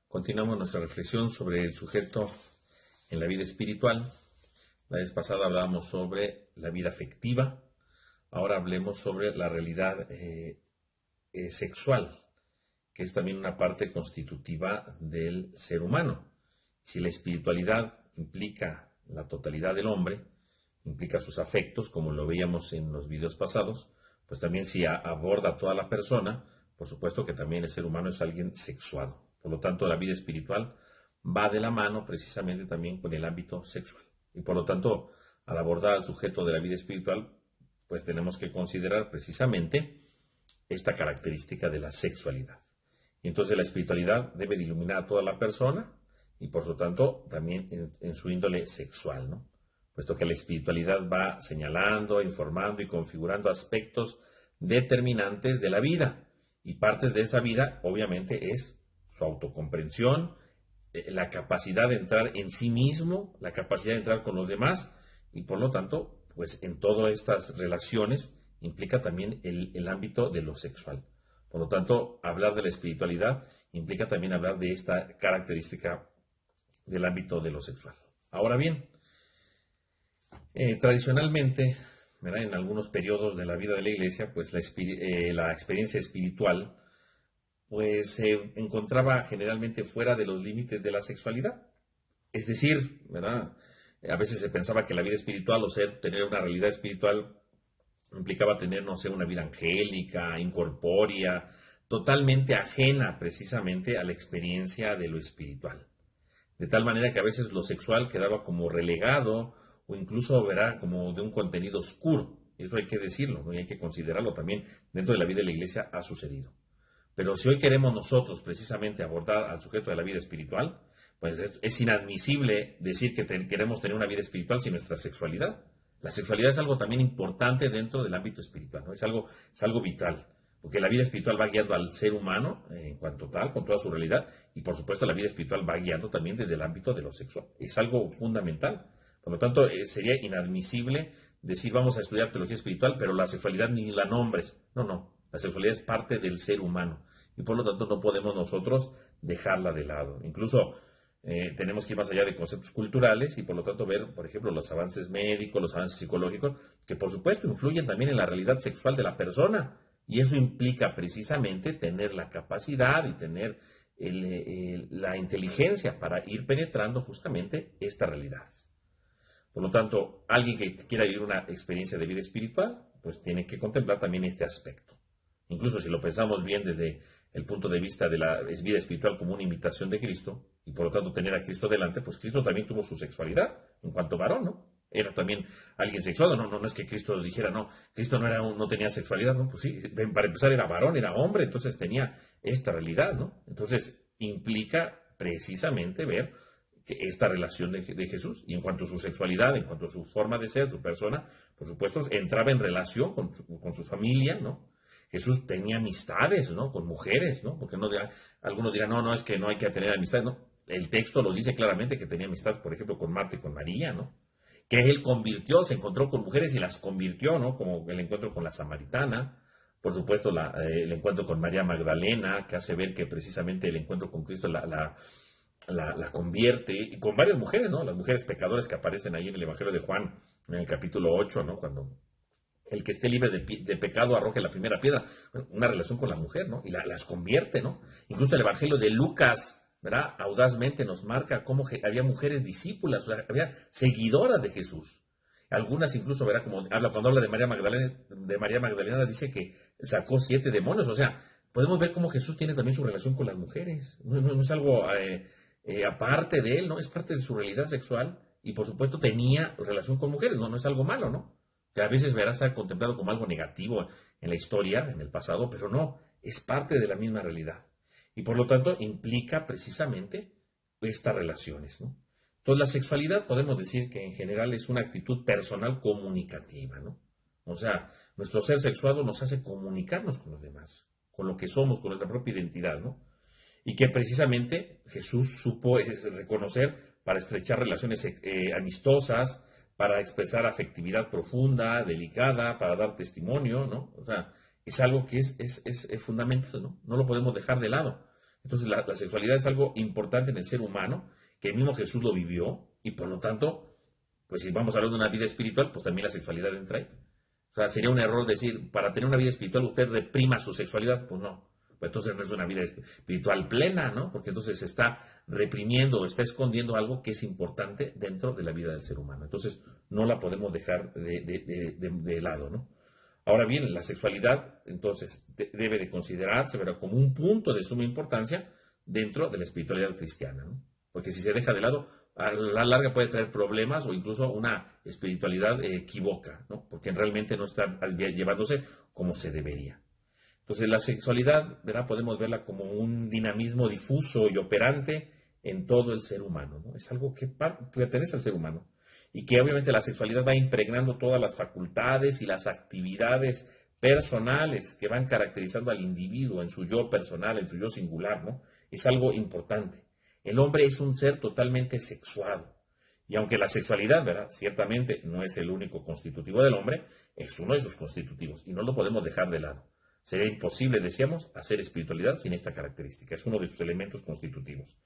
Continuamos nuestra reflexión sobre el sujeto en la vida espiritual. La vez pasada hablábamos sobre la vida afectiva. Ahora hablemos sobre la realidad sexual, que es también una parte constitutiva del ser humano. Si la espiritualidad implica la totalidad del hombre, implica sus afectos, como lo veíamos en los videos pasados, pues también si aborda a toda la persona, por supuesto que también el ser humano es alguien sexuado. Por lo tanto, la vida espiritual va de la mano precisamente también con el ámbito sexual. Y por lo tanto, al abordar al sujeto de la vida espiritual, pues tenemos que considerar precisamente esta característica de la sexualidad. Y entonces la espiritualidad debe de iluminar a toda la persona y por lo tanto también en su índole sexual, ¿no? Puesto que la espiritualidad va señalando, informando y configurando aspectos determinantes de la vida. Y parte de esa vida, obviamente, es su autocomprensión, la capacidad de entrar en sí mismo, la capacidad de entrar con los demás, y por lo tanto, pues en todas estas relaciones implica también el ámbito de lo sexual. Por lo tanto, hablar de la espiritualidad implica también hablar de esta característica del ámbito de lo sexual. Ahora bien, tradicionalmente, ¿verdad?, en algunos periodos de la vida de la Iglesia, pues la experiencia espiritual pues se encontraba generalmente fuera de los límites de la sexualidad. Es decir, ¿verdad?, a veces se pensaba que la vida espiritual, o sea, tener una realidad espiritual, implicaba tener, no sé, una vida angélica, incorpórea, totalmente ajena precisamente a la experiencia de lo espiritual. De tal manera que a veces lo sexual quedaba como relegado o incluso, verá, como de un contenido oscuro. Eso hay que decirlo, ¿no? Y hay que considerarlo también. Dentro de la vida de la Iglesia ha sucedido. Pero si hoy queremos nosotros precisamente abordar al sujeto de la vida espiritual, pues es inadmisible decir que queremos tener una vida espiritual sin nuestra sexualidad. La sexualidad es algo también importante dentro del ámbito espiritual, ¿no? Es algo vital, porque la vida espiritual va guiando al ser humano en cuanto tal, con toda su realidad, y por supuesto la vida espiritual va guiando también desde el ámbito de lo sexual. Es algo fundamental. Por lo tanto, sería inadmisible decir vamos a estudiar teología espiritual, pero la sexualidad ni la nombres. No. La sexualidad es parte del ser humano y por lo tanto no podemos nosotros dejarla de lado. Incluso tenemos que ir más allá de conceptos culturales y por lo tanto ver, por ejemplo, los avances médicos, los avances psicológicos, que por supuesto influyen también en la realidad sexual de la persona. Y eso implica precisamente tener la capacidad y tener la inteligencia para ir penetrando justamente estas realidades. Por lo tanto, alguien que quiera vivir una experiencia de vida espiritual, pues tiene que contemplar también este aspecto. Incluso si lo pensamos bien desde el punto de vista de la vida espiritual como una imitación de Cristo, y por lo tanto tener a Cristo delante, pues Cristo también tuvo su sexualidad en cuanto varón, ¿no? Era también alguien sexuado, no es que Cristo dijera, no, Cristo no tenía sexualidad, ¿no? Pues sí, para empezar era varón, era hombre, entonces tenía esta realidad, ¿no? Entonces implica precisamente ver que esta relación de Jesús, y en cuanto a su sexualidad, en cuanto a su forma de ser, su persona, por supuesto, entraba en relación con su familia, ¿no? Jesús tenía amistades, ¿no?, con mujeres, ¿no? Porque algunos dirán, no, es que no hay que tener amistades, ¿no? El texto lo dice claramente que tenía amistad, por ejemplo, con Marta y con María, ¿no? Que él se encontró con mujeres y las convirtió, ¿no? Como el encuentro con la samaritana, por supuesto, el encuentro con María Magdalena, que hace ver que precisamente el encuentro con Cristo la convierte, y con varias mujeres, ¿no? Las mujeres pecadoras que aparecen ahí en el Evangelio de Juan, en el capítulo 8, ¿no? Cuando el que esté libre de pecado arroje la primera piedra. Bueno, una relación con la mujer, ¿no? Y las convierte, ¿no? Incluso el Evangelio de Lucas, ¿verdad?, audazmente nos marca cómo había mujeres discípulas, o sea, había seguidoras de Jesús. Algunas incluso, ¿verdad?, cuando habla de María Magdalena dice que sacó 7 demonios. O sea, podemos ver cómo Jesús tiene también su relación con las mujeres. No es algo aparte de él, ¿no? Es parte de su realidad sexual y por supuesto tenía relación con mujeres, no es algo malo, ¿no? Que a veces verás ser contemplado como algo negativo en la historia, en el pasado, pero no, es parte de la misma realidad. Y por lo tanto implica precisamente estas relaciones, ¿no? Entonces la sexualidad podemos decir que en general es una actitud personal comunicativa, ¿no? O sea, nuestro ser sexuado nos hace comunicarnos con los demás, con lo que somos, con nuestra propia identidad, ¿no? Y que precisamente Jesús supo reconocer para estrechar relaciones amistosas, para expresar afectividad profunda, delicada, para dar testimonio, ¿no? O sea, es algo que es fundamental, ¿no? No lo podemos dejar de lado. Entonces la sexualidad es algo importante en el ser humano, que el mismo Jesús lo vivió, y por lo tanto, pues si vamos a hablar de una vida espiritual, pues también la sexualidad entra ahí. O sea, sería un error decir, para tener una vida espiritual usted reprima su sexualidad. Pues no. Pues entonces no es una vida espiritual plena, ¿no? Porque entonces se está reprimiendo o está escondiendo algo que es importante dentro de la vida del ser humano. Entonces no la podemos dejar de lado, ¿no? Ahora bien, la sexualidad entonces debe de considerarse, ¿verdad?, como un punto de suma importancia dentro de la espiritualidad cristiana, ¿no? Porque si se deja de lado, a la larga puede traer problemas o incluso una espiritualidad equívoca, ¿no? Porque realmente no está llevándose como se debería. Entonces la sexualidad, ¿verdad?, podemos verla como un dinamismo difuso y operante en todo el ser humano, ¿no? Es algo que pertenece al ser humano y que obviamente la sexualidad va impregnando todas las facultades y las actividades personales que van caracterizando al individuo en su yo personal, en su yo singular, ¿no? Es algo importante. El hombre es un ser totalmente sexuado. Y aunque la sexualidad, ¿verdad?, ciertamente no es el único constitutivo del hombre, es uno de sus constitutivos y no lo podemos dejar de lado. Sería imposible, decíamos, hacer espiritualidad sin esta característica. Es uno de sus elementos constitutivos.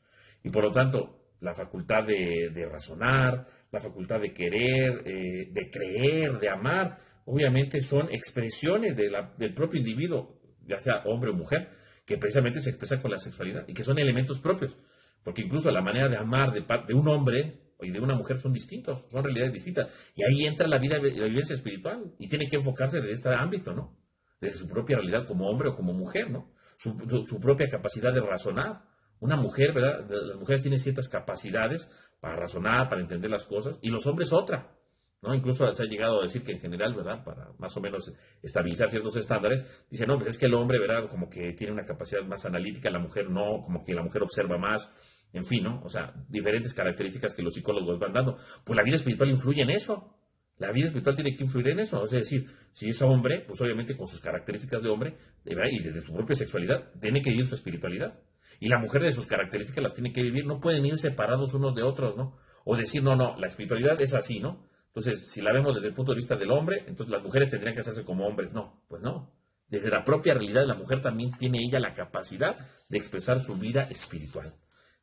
Y por lo tanto, la facultad de razonar, la facultad de querer, de creer, de amar, obviamente son expresiones del propio individuo, ya sea hombre o mujer, que precisamente se expresan con la sexualidad y que son elementos propios. Porque incluso la manera de amar de un hombre y de una mujer son distintos, son realidades distintas. Y ahí entra la vivencia espiritual y tiene que enfocarse desde este ámbito, ¿no? Desde su propia realidad como hombre o como mujer, ¿no? Su propia capacidad de razonar. Una mujer, ¿verdad? Las mujeres tienen ciertas capacidades para razonar, para entender las cosas, y los hombres otra, ¿no? Incluso se ha llegado a decir que en general, ¿verdad?, para más o menos estabilizar ciertos estándares, dice, no, pues es que el hombre, ¿verdad?, como que tiene una capacidad más analítica, la mujer no, como que la mujer observa más, en fin, ¿no? O sea, diferentes características que los psicólogos van dando. Pues la vida espiritual influye en eso. La vida espiritual tiene que influir en eso. Es decir, si es hombre, pues obviamente con sus características de hombre, ¿verdad?, y desde su propia sexualidad, tiene que vivir su espiritualidad. Y la mujer de sus características las tiene que vivir. No pueden ir separados unos de otros, ¿no? O decir, no, no, la espiritualidad es así, ¿no? Entonces, si la vemos desde el punto de vista del hombre, entonces las mujeres tendrían que hacerse como hombres. No, pues no. Desde la propia realidad, la mujer también tiene ella la capacidad de expresar su vida espiritual.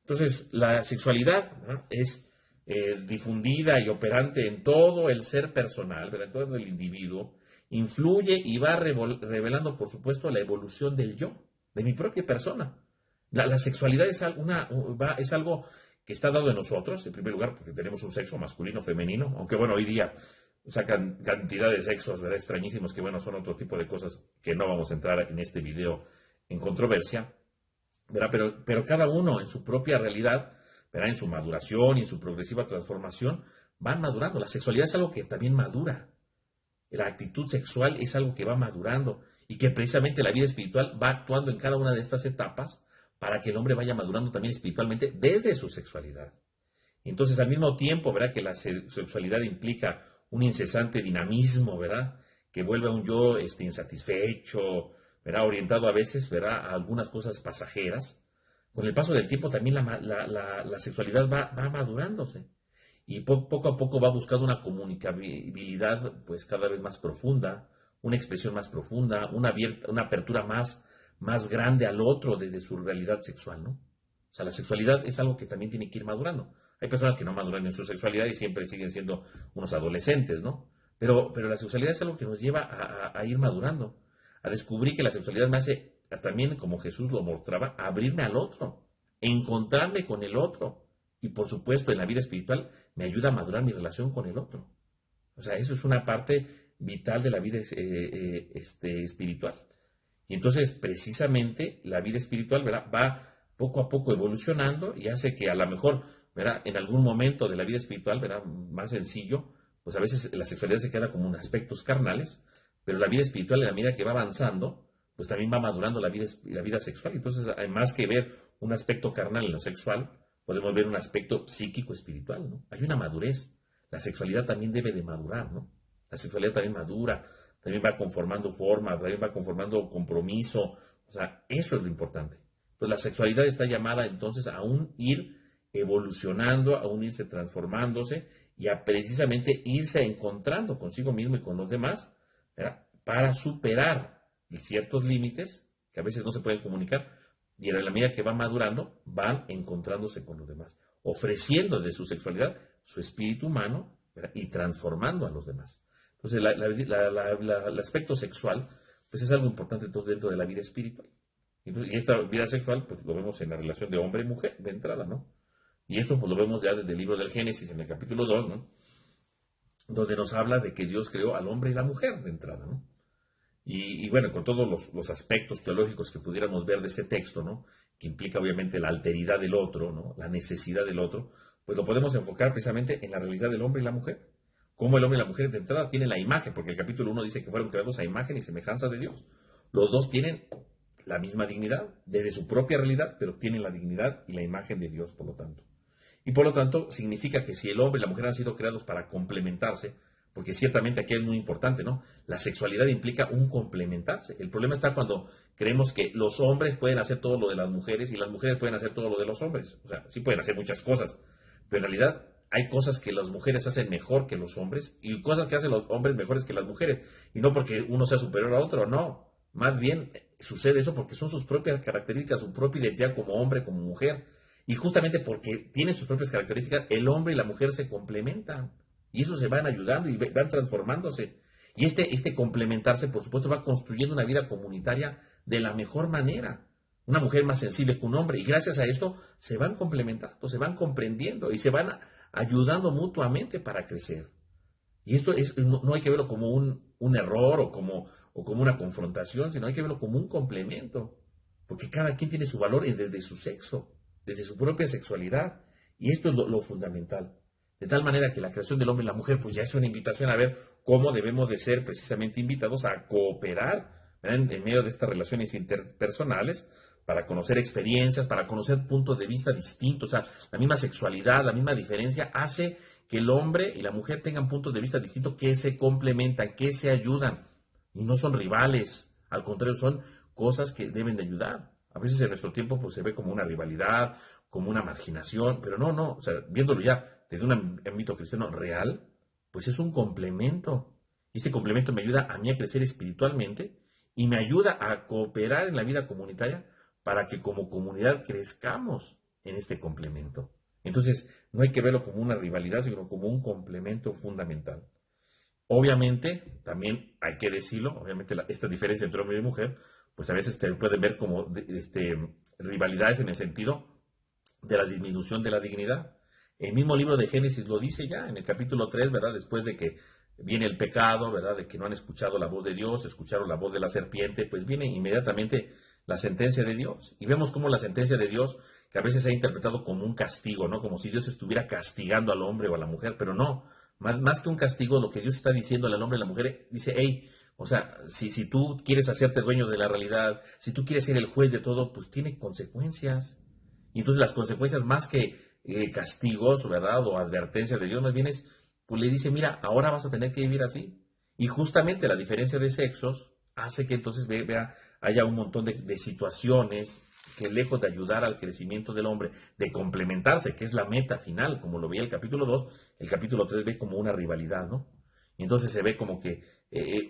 Entonces, la sexualidad, ¿no?, es difundida y operante en todo el ser personal, ¿verdad?, en todo el individuo, influye y va revelando, por supuesto, la evolución del yo, de mi propia persona. La sexualidad es algo que está dado en nosotros, en primer lugar, porque tenemos un sexo masculino, femenino, aunque bueno, hoy día sacan cantidad de sexos, ¿verdad?, extrañísimos, que bueno, son otro tipo de cosas que no vamos a entrar en este video en controversia, ¿verdad? Pero cada uno en su propia realidad, ¿verdad?, en su maduración y en su progresiva transformación, van madurando. La sexualidad es algo que también madura. La actitud sexual es algo que va madurando y que precisamente la vida espiritual va actuando en cada una de estas etapas para que el hombre vaya madurando también espiritualmente desde su sexualidad. Entonces, al mismo tiempo, ¿verdad?, que la sexualidad implica un incesante dinamismo, ¿verdad?, que vuelve a un yo insatisfecho, ¿verdad?, orientado a veces, ¿verdad?, a algunas cosas pasajeras. Con el paso del tiempo también la sexualidad va madurándose y poco a poco va buscando una comunicabilidad pues cada vez más profunda, una expresión más profunda, una apertura más grande al otro desde su realidad sexual, ¿no? O sea, la sexualidad es algo que también tiene que ir madurando. Hay personas que no maduran en su sexualidad y siempre siguen siendo unos adolescentes, ¿no? Pero la sexualidad es algo que nos lleva a ir madurando, a descubrir que la sexualidad me hace también, como Jesús lo mostraba, abrirme al otro, encontrarme con el otro. Y por supuesto, en la vida espiritual me ayuda a madurar mi relación con el otro. O sea, eso es una parte vital de la vida espiritual. Y entonces, precisamente, la vida espiritual, ¿verdad?, va poco a poco evolucionando y hace que a lo mejor, ¿verdad?, en algún momento de la vida espiritual, ¿verdad?, más sencillo, pues a veces la sexualidad se queda como en aspectos carnales, pero la vida espiritual, en la medida que va avanzando, pues también va madurando la vida sexual. Entonces, además que ver un aspecto carnal en lo sexual, podemos ver un aspecto psíquico espiritual, ¿no? Hay una madurez. La sexualidad también debe de madurar, ¿no? La sexualidad también madura, también va conformando forma, también va conformando compromiso. O sea, eso es lo importante. Entonces, la sexualidad está llamada entonces a un ir evolucionando, a un irse transformándose y a precisamente irse encontrando consigo mismo y con los demás, ¿verdad?, para superar ciertos límites que a veces no se pueden comunicar, Y en la medida que van madurando, van encontrándose con los demás, ofreciendo de su sexualidad su espíritu humano, ¿verdad? Y transformando a los demás. Entonces, el aspecto sexual, pues es algo importante entonces, dentro de la vida espiritual. Entonces, y esta vida sexual, pues lo vemos en la relación de hombre y mujer, de entrada, ¿no? Y esto pues lo vemos ya desde el libro del Génesis, en el capítulo 2, ¿no? Donde nos habla de que Dios creó al hombre y la mujer de entrada, ¿no? Y bueno, con todos los aspectos teológicos que pudiéramos ver de ese texto, ¿no? Que implica obviamente la alteridad del otro, ¿no? La necesidad del otro, pues lo podemos enfocar precisamente en la realidad del hombre y la mujer. Cómo el hombre y la mujer de entrada tienen la imagen, porque el capítulo 1 dice que fueron creados a imagen y semejanza de Dios. Los dos tienen la misma dignidad, desde su propia realidad, pero tienen la dignidad y la imagen de Dios, por lo tanto. Y por lo tanto, significa que si el hombre y la mujer han sido creados para complementarse, porque ciertamente aquí es muy importante, ¿no? La sexualidad implica un complementarse. El problema está cuando creemos que los hombres pueden hacer todo lo de las mujeres y las mujeres pueden hacer todo lo de los hombres. O sea, sí pueden hacer muchas cosas, pero en realidad hay cosas que las mujeres hacen mejor que los hombres y cosas que hacen los hombres mejores que las mujeres. Y no porque uno sea superior a otro, no. Más bien sucede eso porque son sus propias características, su propia identidad como hombre, como mujer. Y justamente porque tienen sus propias características, el hombre y la mujer se complementan. Y eso se van ayudando y van transformándose. Y este complementarse, por supuesto, va construyendo una vida comunitaria de la mejor manera. Una mujer más sensible que un hombre. Y gracias a esto se van complementando, se van comprendiendo y se van ayudando mutuamente para crecer. Y esto no hay que verlo como un error o como una confrontación, sino hay que verlo como un complemento. Porque cada quien tiene su valor desde su sexo, desde su propia sexualidad. Y esto es lo fundamental. De tal manera que la creación del hombre y la mujer, pues ya es una invitación a ver cómo debemos de ser precisamente invitados a cooperar, ¿verdad? En medio de estas relaciones interpersonales, para conocer experiencias, para conocer puntos de vista distintos. O sea, la misma sexualidad, la misma diferencia hace que el hombre y la mujer tengan puntos de vista distintos que se complementan, que se ayudan. Y no son rivales, al contrario, son cosas que deben de ayudar. A veces en nuestro tiempo pues, se ve como una rivalidad, como una marginación, pero no, o sea, viéndolo ya desde un ámbito cristiano real, pues es un complemento. Y este complemento me ayuda a mí a crecer espiritualmente y me ayuda a cooperar en la vida comunitaria para que como comunidad crezcamos en este complemento. Entonces, no hay que verlo como una rivalidad, sino como un complemento fundamental. Obviamente, también hay que decirlo, obviamente esta diferencia entre hombre y mujer, pues a veces te pueden ver como rivalidades en el sentido de la disminución de la dignidad. El mismo libro de Génesis lo dice ya en el capítulo 3, ¿verdad? Después de que viene el pecado, ¿verdad? De que no han escuchado la voz de Dios, escucharon la voz de la serpiente, pues viene inmediatamente la sentencia de Dios. Y vemos cómo la sentencia de Dios, que a veces se ha interpretado como un castigo, ¿no? Como si Dios estuviera castigando al hombre o a la mujer, pero no. Más que un castigo, lo que Dios está diciendo al hombre y a la mujer, dice, hey, o sea, si tú quieres hacerte dueño de la realidad, si tú quieres ser el juez de todo, pues tiene consecuencias. Y entonces las consecuencias más que castigos, ¿verdad? O advertencias de Dios, más bien es, pues le dice, mira, ahora vas a tener que vivir así. Y justamente la diferencia de sexos hace que entonces haya un montón de situaciones que lejos de ayudar al crecimiento del hombre, de complementarse, que es la meta final, como lo veía el capítulo 2, el capítulo 3 ve como una rivalidad, ¿no? Y entonces se ve como que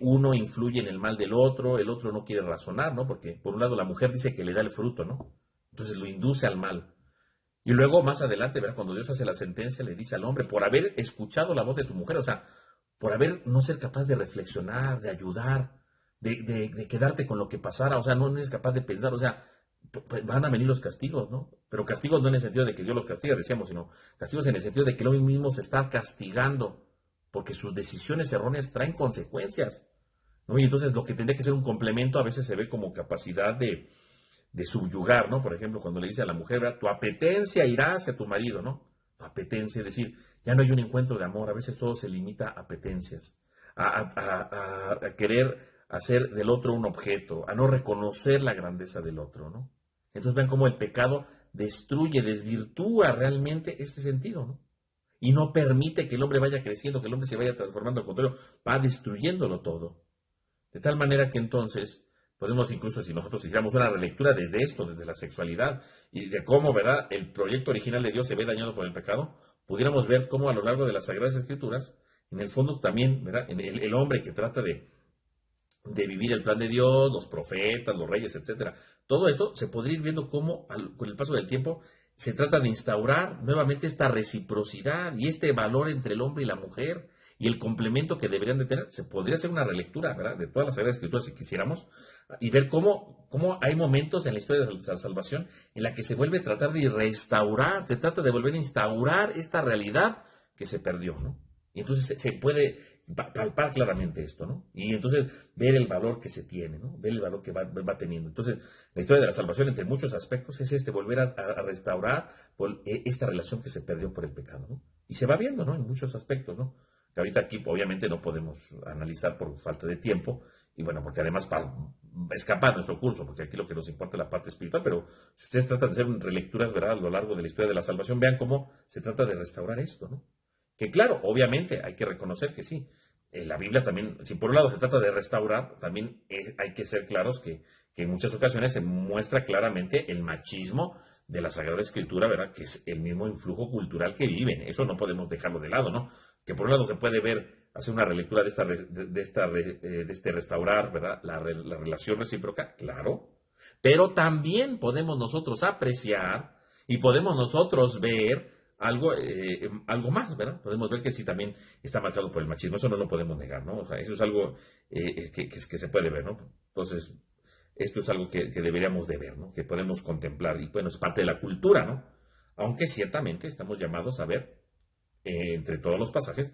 uno influye en el mal del otro, el otro no quiere razonar, ¿no? Porque por un lado la mujer dice que le da el fruto, ¿no? Entonces lo induce al mal. Y luego más adelante, ¿verdad? Cuando Dios hace la sentencia, le dice al hombre, por haber escuchado la voz de tu mujer, o sea, por haber no ser capaz de reflexionar, de ayudar, de quedarte con lo que pasara, o sea, no eres capaz de pensar, o sea, pues van a venir los castigos, ¿no? Pero castigos no en el sentido de que Dios los castiga, decíamos, sino castigos en el sentido de que él mismo se está castigando, porque sus decisiones erróneas traen consecuencias, ¿no? Y entonces lo que tendría que ser un complemento a veces se ve como capacidad de subyugar, ¿no? Por ejemplo, cuando le dice a la mujer, ¿verdad? Tu apetencia irá hacia tu marido, ¿no? Tu apetencia, es decir, ya no hay un encuentro de amor, a veces todo se limita a apetencias, a querer hacer del otro un objeto, a no reconocer la grandeza del otro, ¿no? Entonces vean cómo el pecado destruye, desvirtúa realmente este sentido, ¿no? Y no permite que el hombre vaya creciendo, que el hombre se vaya transformando, al contrario, va destruyéndolo todo. De tal manera que entonces podemos incluso, si nosotros hiciéramos una relectura desde esto, desde la sexualidad, y de cómo, ¿verdad?, el proyecto original de Dios se ve dañado por el pecado, pudiéramos ver cómo a lo largo de las Sagradas Escrituras, en el fondo también, ¿verdad?, el hombre que trata de vivir el plan de Dios, los profetas, los reyes, etcétera, todo esto se podría ir viendo cómo con el paso del tiempo se trata de instaurar nuevamente esta reciprocidad y este valor entre el hombre y la mujer y el complemento que deberían de tener. Se podría hacer una relectura, ¿verdad?, de todas las Sagradas Escrituras si quisiéramos, y ver cómo hay momentos en la historia de la salvación en la que se vuelve a tratar de restaurar, se trata de volver a instaurar esta realidad que se perdió, ¿no? Y entonces se puede palpar claramente esto, ¿no? Y entonces ver el valor que se tiene, ¿no? Ver el valor que va teniendo. Entonces, la historia de la salvación, entre muchos aspectos, es volver a restaurar esta relación que se perdió por el pecado, ¿no? Y se va viendo, ¿no?, en muchos aspectos, ¿no? Que ahorita aquí obviamente no podemos analizar por falta de tiempo, y bueno, porque además escapar nuestro curso, porque aquí lo que nos importa es la parte espiritual, pero si ustedes tratan de hacer relecturas, ¿verdad?, a lo largo de la historia de la salvación, vean cómo se trata de restaurar esto, ¿no? Que claro, obviamente hay que reconocer que sí, la Biblia también, si por un lado se trata de restaurar, también hay que ser claros que en muchas ocasiones se muestra claramente el machismo de la Sagrada Escritura, ¿verdad?, que es el mismo influjo cultural que viven. Eso no podemos dejarlo de lado, ¿no? Que por un lado se puede ver, hacer una relectura de este restaurar, ¿verdad?, la relación recíproca, claro, pero también podemos nosotros apreciar y podemos nosotros ver algo más, ¿verdad? Podemos ver que sí también está marcado por el machismo, eso no lo podemos negar, ¿no? O sea, eso es algo que se puede ver, ¿no? Entonces, esto es algo que deberíamos de ver, ¿no? Que podemos contemplar, y bueno, es parte de la cultura, ¿no? Aunque ciertamente estamos llamados a ver, entre todos los pasajes,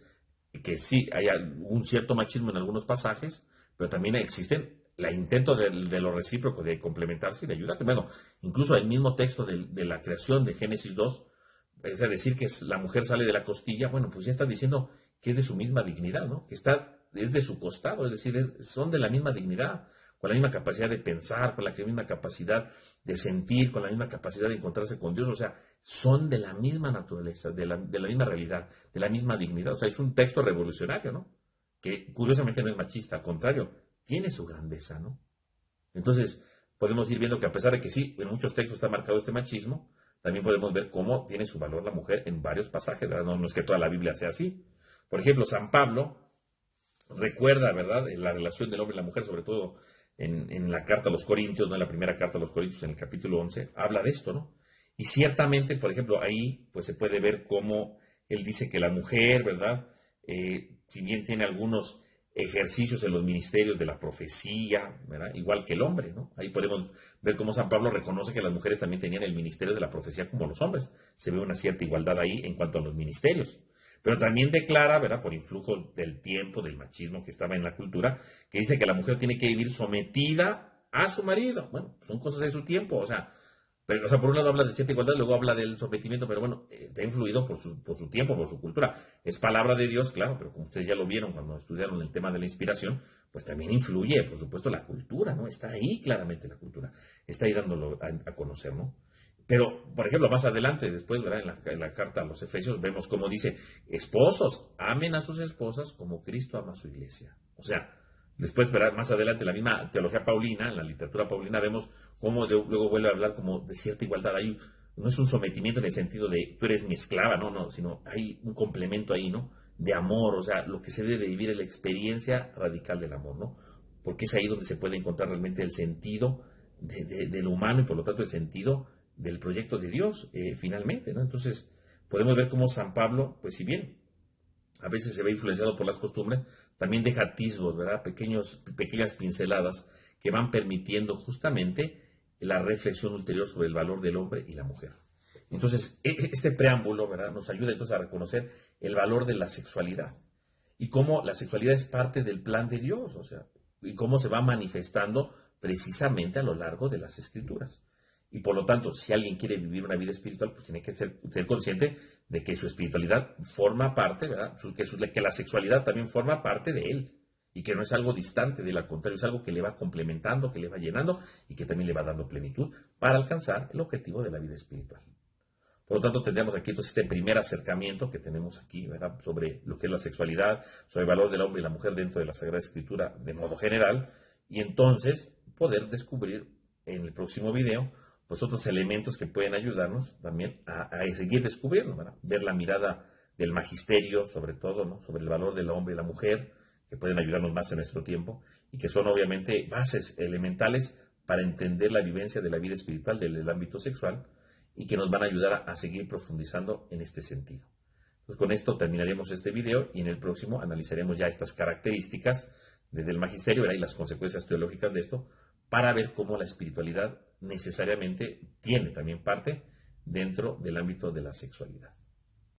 que sí hay un cierto machismo en algunos pasajes, pero también existen el intento de lo recíproco, de complementarse y de ayudarte. Bueno, incluso el mismo texto de la creación de Génesis 2, es decir, que la mujer sale de la costilla, bueno, pues ya está diciendo que es de su misma dignidad, ¿no? Que es de su costado, es decir, son de la misma dignidad, con la misma capacidad de pensar, con la misma capacidad de sentir, con la misma capacidad de encontrarse con Dios, o sea, son de la misma naturaleza, de la misma realidad, de la misma dignidad. O sea, es un texto revolucionario, ¿no? Que curiosamente no es machista, al contrario, tiene su grandeza, ¿no? Entonces, podemos ir viendo que a pesar de que sí, en muchos textos está marcado este machismo, también podemos ver cómo tiene su valor la mujer en varios pasajes, ¿verdad? No es que toda la Biblia sea así. Por ejemplo, San Pablo recuerda, ¿verdad?, la relación del hombre y la mujer, sobre todo en la carta a los Corintios, ¿no?, en la primera carta a los Corintios, en el capítulo 11, habla de esto, ¿no? Y ciertamente, por ejemplo, ahí pues se puede ver cómo él dice que la mujer, ¿verdad?, si bien tiene algunos ejercicios en los ministerios de la profecía, ¿verdad?, igual que el hombre, ¿no? Ahí podemos ver cómo San Pablo reconoce que las mujeres también tenían el ministerio de la profecía como los hombres. Se ve una cierta igualdad ahí en cuanto a los ministerios. Pero también declara, ¿verdad?, por influjo del tiempo, del machismo que estaba en la cultura, que dice que la mujer tiene que vivir sometida a su marido. Bueno, son cosas de su tiempo, o sea, pero, o sea, por un lado habla de cierta igualdad, luego habla del sometimiento, pero bueno, está influido por su tiempo, por su cultura. Es palabra de Dios, claro, pero como ustedes ya lo vieron cuando estudiaron el tema de la inspiración, pues también influye, por supuesto, la cultura, ¿no? Está ahí claramente la cultura, está ahí dándolo a conocer, ¿no? Pero, por ejemplo, más adelante, después, ¿verdad?, en la carta a los Efesios, vemos cómo dice: esposos, amen a sus esposas como Cristo ama a su iglesia. O sea, después, ¿verdad?, más adelante, en la misma teología paulina, en la literatura paulina, vemos cómo luego vuelve a hablar como de cierta igualdad. Ahí no es un sometimiento en el sentido de tú eres mi esclava, no, sino hay un complemento ahí, ¿no?, de amor. O sea, lo que se debe de vivir es la experiencia radical del amor, ¿no? Porque es ahí donde se puede encontrar realmente el sentido de lo humano, y por lo tanto el sentido del proyecto de Dios, finalmente, ¿no? Entonces, podemos ver cómo San Pablo, pues si bien a veces se ve influenciado por las costumbres, también deja atisbos, ¿verdad?, pequeñas pinceladas que van permitiendo justamente la reflexión ulterior sobre el valor del hombre y la mujer. Entonces, este preámbulo, ¿verdad?, nos ayuda entonces a reconocer el valor de la sexualidad y cómo la sexualidad es parte del plan de Dios, o sea, y cómo se va manifestando precisamente a lo largo de las Escrituras. Y por lo tanto, si alguien quiere vivir una vida espiritual, pues tiene que ser consciente de que su espiritualidad forma parte, ¿verdad?, que la sexualidad también forma parte de él, y que no es algo distante, de al contrario, es algo que le va complementando, que le va llenando y que también le va dando plenitud para alcanzar el objetivo de la vida espiritual. Por lo tanto, tendríamos aquí entonces este primer acercamiento que tenemos aquí, ¿verdad?, sobre lo que es la sexualidad, sobre el valor del hombre y la mujer dentro de la Sagrada Escritura de modo general, y entonces poder descubrir en el próximo video pues otros elementos que pueden ayudarnos también a seguir descubriendo, ¿verdad?, ver la mirada del magisterio, sobre todo, ¿no?, sobre el valor del hombre y la mujer, que pueden ayudarnos más en nuestro tiempo y que son obviamente bases elementales para entender la vivencia de la vida espiritual del ámbito sexual y que nos van a ayudar a seguir profundizando en este sentido. Pues con esto terminaremos este video y en el próximo analizaremos ya estas características desde el magisterio, ¿verdad? Y las consecuencias teológicas de esto, para ver cómo la espiritualidad necesariamente tiene también parte dentro del ámbito de la sexualidad.